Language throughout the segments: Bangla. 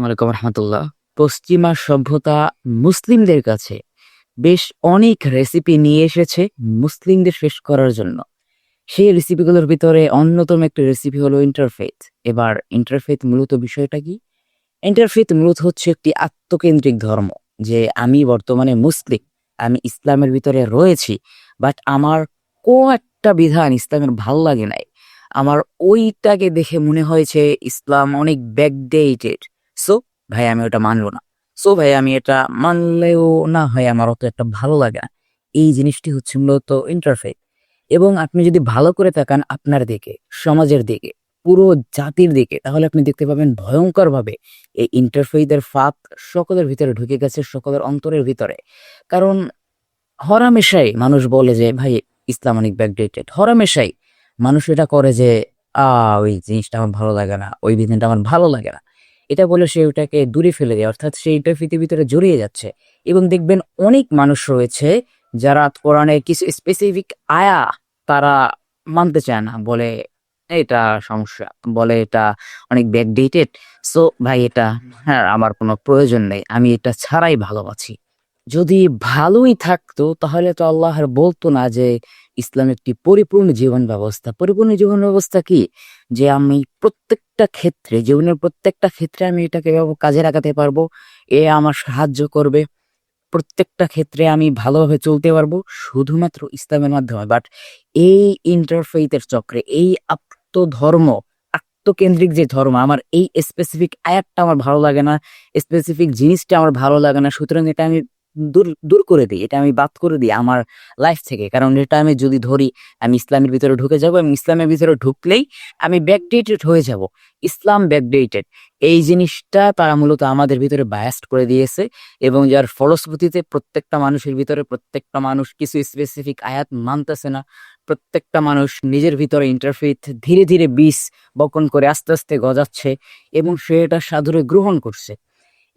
ওয়ালাইকুম রহমতুল্লাহ। পশ্চিমা সভ্যতা মুসলিমদের কাছে বেশ অনেক রেসিপি নিয়ে এসেছে মুসলিমদের শেষ করার জন্য। সেই রেসিপিগুলোর ভিতরে অন্যতম একটা রেসিপি হলো ইন্টারফেথ। এবার ইন্টারফেথ মূলত বিষয়টা কি? ইন্টারফেথ মূলত হচ্ছে একটি আত্মকেন্দ্রিক ধর্ম। যে আমি বর্তমানে মুসলিম, আমি ইসলামের ভিতরে রয়েছি, বাট আমার একটা বিধান ইসলামের ভাল লাগে নাই। আমার ওইটাকে দেখে মনে হয়েছে ইসলাম অনেক ব্যাকডেটেড। সো ভাই আমি ওটা মানবো না। সো ভাই আমি এটা মানলেও না হয় আমার অত একটা ভালো লাগে না। এই জিনিসটি হচ্ছে মূলত ইন্টারফেথ। এবং আপনি যদি ভালো করে তাকান আপনার দিকে, সমাজের দিকে, পুরো জাতির দিকে, তাহলে আপনি দেখতে পাবেন ভয়ঙ্কর ভাবে এই ইন্টারফেইথের ফাঁদ সকলের ভিতরে ঢুকে গেছে, সকলের অন্তরের ভিতরে। কারণ হরহামেশাই মানুষ বলে যে ভাই ইসলাম অনেক ব্যাকডেটেড। হরহামেশাই মানুষ এটা করে যে ওই জিনিসটা আমার ভালো লাগে না, ওই বিধানটা আমার ভালো লাগে না, এটা বলে সে ওটাকে দূরে ফেলে দেয়, অর্থাৎ সে ইন্টারফেইথের ভিতরে জড়িয়ে যাচ্ছে। এবং দেখবেন অনেক মানুষ রয়েছে যারা কোরআনের কিছু স্পেসিফিক আয়া তারা মানতে চায় না, বলে এটা সমস্যা, বলে এটা অনেক ব্যাকডেটেড। সো ভাই এটা, হ্যাঁ, আমার কোনো প্রয়োজন নেই, আমি এটা ছাড়াই ভালো আছি। যদি ভালোই থাকতো তাহলে তো আল্লাহ আর বলতো না যে ইসলাম একটি পরিপূর্ণ জীবন ব্যবস্থা। পরিপূর্ণ জীবন ব্যবস্থা কি? যে আমি প্রত্যেকটা ক্ষেত্রে, জীবনের প্রত্যেকটা ক্ষেত্রে আমি এটাকে এভাবে কাজে লাগাতে পারবো, এ আমার সাহায্য করবে, প্রত্যেকটা ক্ষেত্রে আমি ভালোভাবে চলতে পারবো শুধুমাত্র ইসলামের মাধ্যমে। বাট এই ইন্টারফেইথের চক্রে, এই আত্মধর্ম, আত্মকেন্দ্রিক যে ধর্ম, আমার এই স্পেসিফিক আয়াতটা আমার ভালো লাগে না, স্পেসিফিক জিনিসটা আমার ভালো লাগে না, সুতরাং এটা আমি দূর দূর করে দিই, এটা আমি বাদ করে দিই আমার লাইফ থেকে। কারণ এটা আমি যদি ধরি আমি ইসলামের ভিতরে ঢুকে যাব, এবং ইসলামের ভিতরে ঢুকলেই আমি ব্যাকডেটেড হয়ে যাব। ইসলাম ব্যাকডেটেড, এই জিনিসটা তারা মূলত আমাদের ভিতরে বায়াস্ট করে দিয়েছে। এবং যার ফলশ্রুতিতে প্রত্যেকটা মানুষের ভিতরে, প্রত্যেকটা মানুষ কিছু স্পেসিফিক আয়াত মানতেছে না। প্রত্যেকটা মানুষ নিজের ভিতরে ইন্টারফেথ ধীরে ধীরে বীজ বপন করে আস্তে আস্তে গজাচ্ছে, এবং সে এটা সাদরে গ্রহণ করছে।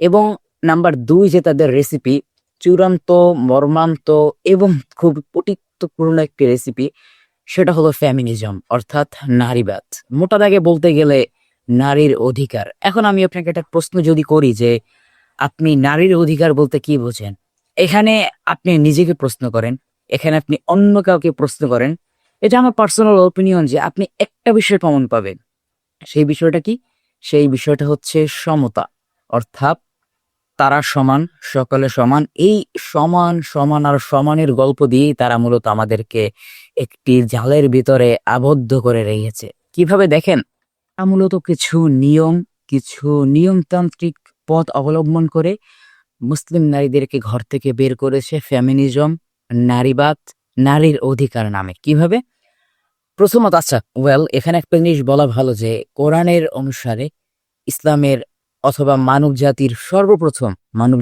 এবং নাম্বার 2 যে তাদের রেসিপি, চূড়ান্ত মর্মান্ত এবং খুব পটিত্বপূর্ণ একটি রেসিপি, সেটা হলো ফেমিনিজম, অর্থাৎ নারীবাদ। মোটা দাগে বলতে গেলে নারীর অধিকার। এখন আমি আপনাকে একটা প্রশ্ন যদি করি যে আপনি নারীর অধিকার বলতে কি বোঝেন, এখানে আপনি নিজেকে প্রশ্ন করেন, এখানে আপনি অন্য কাউকে প্রশ্ন করেন। এটা আমার পার্সোনাল ওপিনিয়ন যে আপনি একটা বিষয় কমন পাবেন। সেই বিষয়টা কি? সেই বিষয়টা হচ্ছে সমতা। অর্থাৎ তারা সমান, সকলে সমান। এই সমান সমান আর সমানের গল্প দিয়েই তারা মূলত আমাদেরকে একটি জালের ভিতরে আবদ্ধ করে রেখেছে। কিভাবে দেখেন? মূলত কিছু নিয়ম, কিছু নিয়মতান্ত্রিক পথ অবলম্বন করে মুসলিম নারীদেরকে ঘর থেকে বের করেছে ফেমিনিজম, নারীবাদ, নারীর অধিকার নামে। কিভাবে? প্রথমত, আচ্ছা ওয়েল, এখানে একটা জিনিস বলা ভালো যে কোরআনের অনুসারে ইসলামের অথবা মানব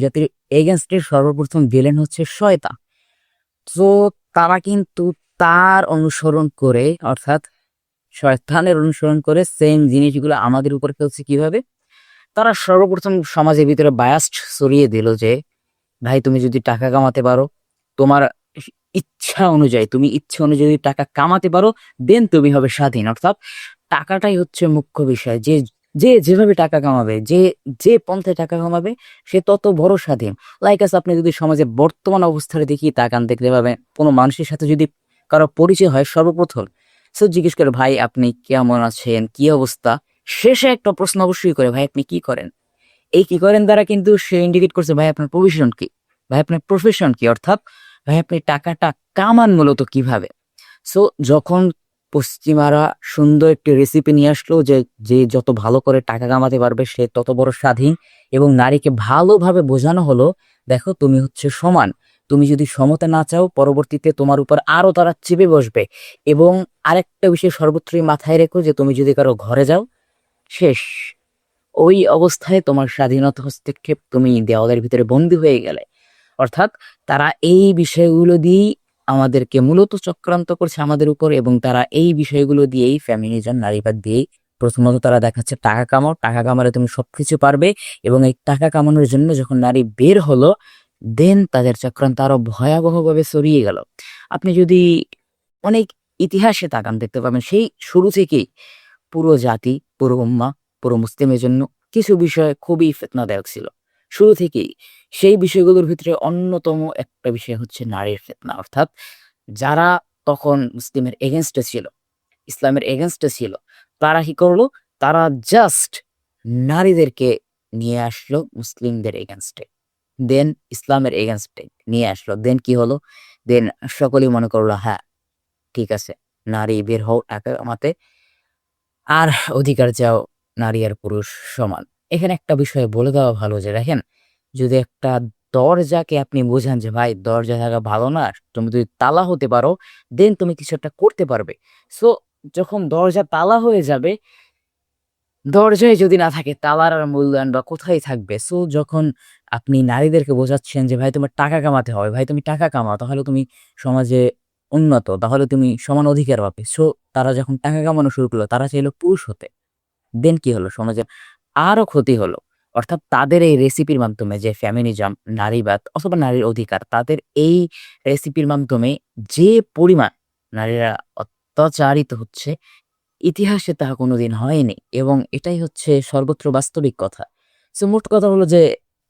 জাতির এগেনস্টের সর্বপ্রথম ভিলেন হচ্ছে শয়তান। তো তারা কিন্তু তার অনুসরণ করে, অর্থাৎ শয়তানের অনুসরণ করে সেম জিনিসগুলো আমাদের উপর ফেলছে। কিভাবে? তারা সর্বপ্রথম সমাজের ভিতরে বায়াস্ট ছড়িয়ে দিল যে ভাই তুমি যদি টাকা কামাতে পারো, তোমার ইচ্ছা অনুযায়ী যদি টাকা কামাতে পারো, দেন তুমি হবে স্বাধীন। অর্থাৎ টাকাটাই হচ্ছে মুখ্য বিষয়। যে যে যেভাবে টাকা কামাবে, যে যে পন্থায় টাকা কামাবে, সে তত বড় স্বাধীন। লাইক আপনি যদি সমাজে বর্তমান অবস্থায় দেখি তাকান, দেখতে পাবেন কোনো মানুষের সাথে যদি কারো পরিচয় হয়, সর্বপ্রথম সে জিজ্ঞেস করে ভাই আপনি কেমন আছেন, কি অবস্থা। শেষে একটা প্রশ্ন অবশ্যই করে, ভাই আপনি কি করেন। এই কি করেন দ্বারা কিন্তু সে ইন্ডিকেট করছে ভাই আপনার প্রফেশন কি, ভাই আপনার প্রফেশন কি, অর্থাৎ ভাই আপনি টাকাটা কামান মূলত কিভাবে। সো যখন পশ্চিমারা সুন্দর একটি রেসিপি নিয়ে আসলো যে যে যত ভালো করে টাকা কামাতে পারবে সে তত বড় স্বাধীন, এবং নারীকে ভালোভাবে বোঝানো হলো দেখো তুমি হচ্ছে সমান, তুমি যদি সমতা না চাও পরবর্তীতে তোমার উপর আরো তারা চেপে বসবে। এবং আরেকটা বিষয় সর্বত্রই মাথায় রেখো যে তুমি যদি কারো ঘরে যাও, শেষ। ওই অবস্থায় তোমার স্বাধীনতা হস্তক্ষেপ, তুমি দেওয়ালের ভিতরে বন্দী হয়ে গেলে। অর্থাৎ তারা এই বিষয়গুলো দিয়েই আমাদেরকে মূলত চক্রান্ত করছে আমাদের উপর, এবং তারা এই বিষয়গুলো দিয়েই, ফেমিনিজম, নারীবাদ দিয়েই প্রথমত তারা দেখাচ্ছে টাকা কামাও, টাকা কামালে তুমি সবকিছু পারবে। এবং এই টাকা কামানোর জন্য যখন নারী বের হলো, দেন তাদের চক্রান্ত আরো ভয়াবহভাবে ছড়িয়ে গেল। আপনি যদি অনেক ইতিহাসে তাকান দেখতে পাবেন সেই শুরু থেকেই পুরো জাতি, পুরো উম্মাহ, পুরো মুসলিমের জন্য কিছু বিষয় খুবই ফিতনাদায়ক ছিল শুরু থেকেই। সেই বিষয়গুলোর ভিতরে অন্যতম একটা বিষয় হচ্ছে নারীর ফিতনা। অর্থাৎ যারা তখন মুসলিমের এগেইনস্ট এ ছিল, ইসলামের এগেইনস্ট এ ছিল, তারা কি করলো? তারা জাস্ট নারীদেরকে নিয়ে আসলো মুসলিমদের এগেইনস্ট এ। দেন ইসলামের এগেইনস্ট এ নিয়ে আসলো। দেন কি হলো? দেন সকলেই মনে করলো, হ্যাঁ, ঠিক আছে, নারী বের হও একামাতে, আর অধিকার চাও, নারী আর পুরুষ সমান। এখানে একটা বিষয় বলে দেওয়া ভালো যে দেখেন, যদি একটা দরজাকে আপনি বোঝান যে ভাই দরজা থাকা ভালো না, তুমি যদি তালা হতে পারো, দেন তুমি কিছু একটা করতে পারবে। সো যখন দরজা তালা হয়ে যাবে, দরজায় যদি না থাকে, তালার আর মূল্যায়ন বা কোথায় থাকবে? সো যখন আপনি নারীদেরকে বোঝাচ্ছেন যে ভাই তোমার টাকা কামাতে হবে, ভাই তুমি টাকা কামাও, তাহলে তুমি সমাজে উন্নত, তাহলে তুমি সমান অধিকার পাবে। সো তারা যখন টাকা কামানো শুরু করলো, তারা চাইলো পুরুষ হতে। দেন কি হলো? সমাজের আরো ক্ষতি হলো। অর্থাৎ তাদের এই রেসিপির মাধ্যমে যে ফেমিনিজম, নারীবাদ অথবা নারীর অধিকার, তাদের এই রেসিপির মাধ্যমে যে পরিমাণ নারীরা অত্যাচারিত হচ্ছে, ইতিহাসে তাহা কোনোদিন হয়নি, এবং এটাই হচ্ছে সর্বত্র বাস্তবিক কথা। সো মোট কথা হলো যে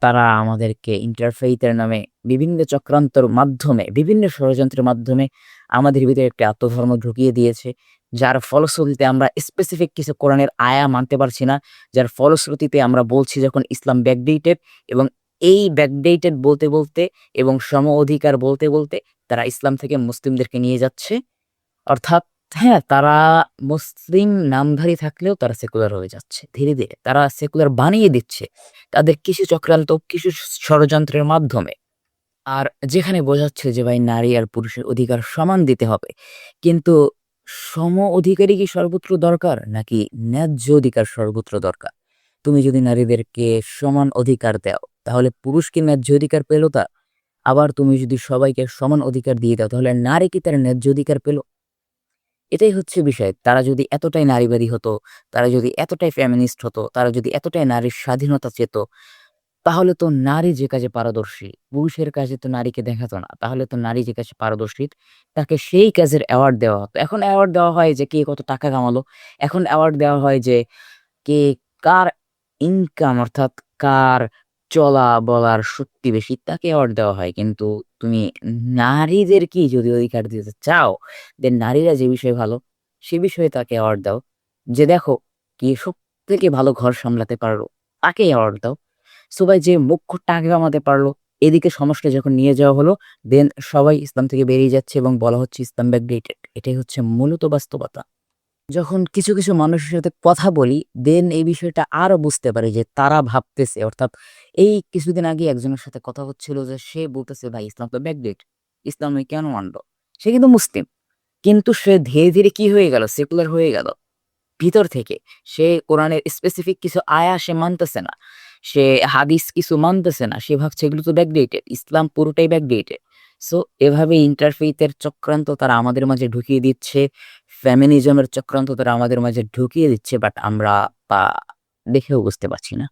তারা আমাদেরকে ইন্টারফেইথ এর নামে বিভিন্ন চক্রান্তর মাধ্যমে, বিভিন্ন ষড়যন্ত্রের মাধ্যমে আমাদের ভিতরে একটা আত্মধর্ম ঢুকিয়ে দিয়েছে। যার ফলশ্রুতিতে আমরা স্পেসিফিক কিছু কোরআনের আয়া মানতে পারছি না। যার ফলশ্রুতিতে আমরা বলছি যখন ইসলাম ব্যাকডেটেড, এবং এই ব্যাকডেটেড বলতে, বলতে এবং সম অধিকার বলতে, বলতে তারা ইসলাম থেকে মুসলিমদেরকে নিয়ে যাচ্ছে। অর্থাৎ হ্যাঁ, তারা মুসলিম নামধারী থাকলেও তারা সেকুলার হয়ে যাচ্ছে। ধীরে, ধীরে তারা সেকুলার বানিয়ে দিচ্ছে তাদের কিছু চক্রান্ত, কিছু ষড়যন্ত্রের মাধ্যমে। আর যেখানে বোঝাচ্ছে যে ভাই নারী আর পুরুষের অধিকার সমান দিতে হবে। কিন্তু সম অধিকারই কি সর্বত্র দরকার? নাকি ন্যায্য অধিকার সর্বত্র দরকার? তুমি যদি নারীদেরকে সমান অধিকার দাও, তাহলে পুরুষ কি ন্যায্য অধিকার পেল তার? আবার তুমি যদি সবাইকে সমান অধিকার দিয়ে দাও, তাহলে নারী কি তার ন্যায্য অধিকার পেল? এটাই হচ্ছে বিষয়। তারা যদি এতটাই নারীবাদী হতো, তারা যদি এতটাই ফেমিনিস্ট হতো, তারা যদি এতটাই নারীর স্বাধীনতা চেত, তাহলে তো নারী যে কাজে পারদর্শী, পুরুষের কাজে তো নারীকে দেখাতো না। তাহলে তো নারী যে কাজে পারদর্শী, তাকে সেই কাজের অ্যাওয়ার্ড দেওয়া হতো। এখন অ্যাওয়ার্ড দেওয়া হয় যে কে কত টাকা কামালো। এখন অ্যাওয়ার্ড দেওয়া হয় যে কে কার ইনকাম, অর্থাৎ কার চলা বলার শক্তি বেশি, তাকে অ্যাওয়ার্ড দেওয়া হয়। কিন্তু তুমি নারীদেরকেই যদি অধিকার দিতে চাও, দেন নারীরা যে বিষয়ে ভালো, সে বিষয়ে তাকে অ্যাওয়ার্ড দাও। যে দেখো কে সবথেকে ভালো ঘর সামলাতে পারলো, তাকে অ্যাওয়ার্ড দাও। সো ভাই যে মুখ্য টাকা কামাতে পারলো, এদিকে সমাজটা যখন নিয়ে যাওয়া হলো, দেন সবাই ইসলাম থেকে বেরিয়ে যাচ্ছে এবং বলা হচ্ছে ইসলাম ব্যাকডেটেড। এটাই হচ্ছে মূলত বাস্তবতা। যখন কিছু, কিছু মানুষের সাথে কথা বলি, দেন এই বিষয়টা আরো বুঝতে পারি যে তারা ভাবতেছে, অর্থাৎ এই কিছুদিন আগে একজনের সাথে কথা হচ্ছিল যে সে বলতেছে ভাই ইসলাম তো ব্যাকডেট, ইসলাম ওই কেন মানলো? সে কিন্তু মুসলিম, কিন্তু সে ধীরে, ধীরে কি হয়ে গেল? সেকুলার হয়ে গেল। ভিতর থেকে সে কোরআনের স্পেসিফিক কিছু আয়া সে মানতেছে না। সে হাদিস কিছু মানতেছে না। সে ভাবছে এগুলো তো ব্যাকডেটেড। ইসলাম পুরোটাই ব্যাকডেটেড। সো এভাবে ইন্টারফেইথের চক্রান্ত তারা আমাদের মাঝে ঢুকিয়ে দিচ্ছে। ফেমিনিজমের চক্রান্ত তারা আমাদের মাঝে ঢুকিয়ে দিচ্ছে। বাট আমরা তা দেখেও বুঝতে পারছি না।